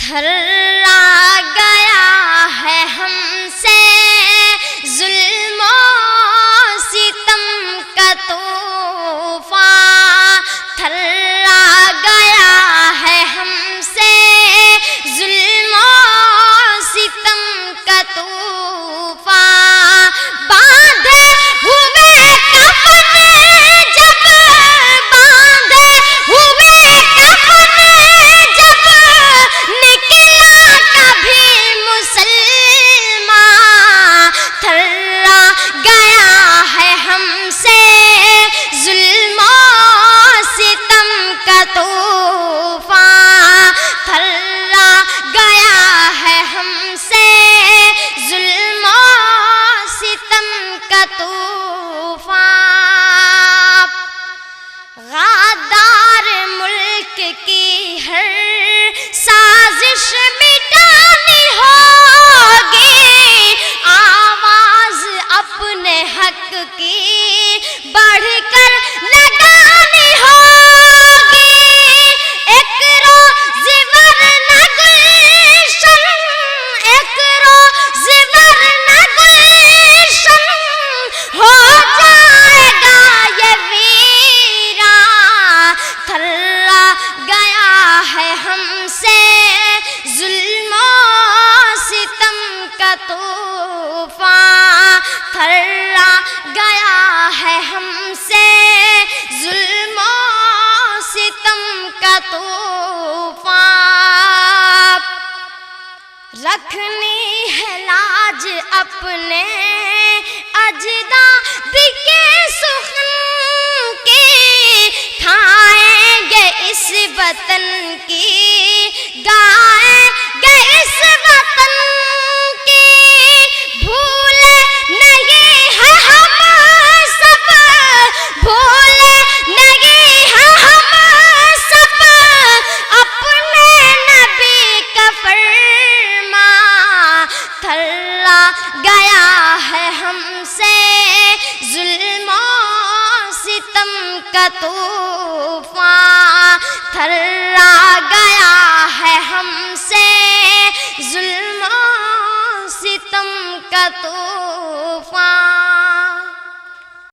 تھرا گیا ہے ہم سے ظلم و ستم کا طوفان، تھرا گیا ہے ہم سے ظلم و ستم کا طوفان، باندھے ہوئے کفن جب باندھے ہوئے کفن جب نکلا کبھی مسلمان، تھرا گیا ہے ہم سے ظلم و ستم کا طوفان، تھرا گیا ہے ہم سے ظلم و ستم کا طوفان، غدار ملک کی ہر سازش مٹانی ہوگی، آواز اپنے حق کی بڑھ کر لگانی ہوگی، ایک روز ورنہ گلشن، ایک روز ورنہ گلشن ہو جائے گا یہ ویران، تھرا گیا ہے ہم سے ظلم و ستم کا طوفان، تھرا گیا ہے ہم سے ظلم و ستم کا طوفان، رکھنی ہے لاج اپنے اجداد کے سخن کی، کھائیں گے اس وطن کی گائیں گے اس وطن کی، بھولے نہیں ہے ہم سب، بھولے نہیں ہے ہم سب اپنے نبی کا فرمان، تھرا گیا ہے ہم سے ظلم و ستم کا طوفان، تھرا گیا ہے ہم سے ظلم و ستم کا طوفان۔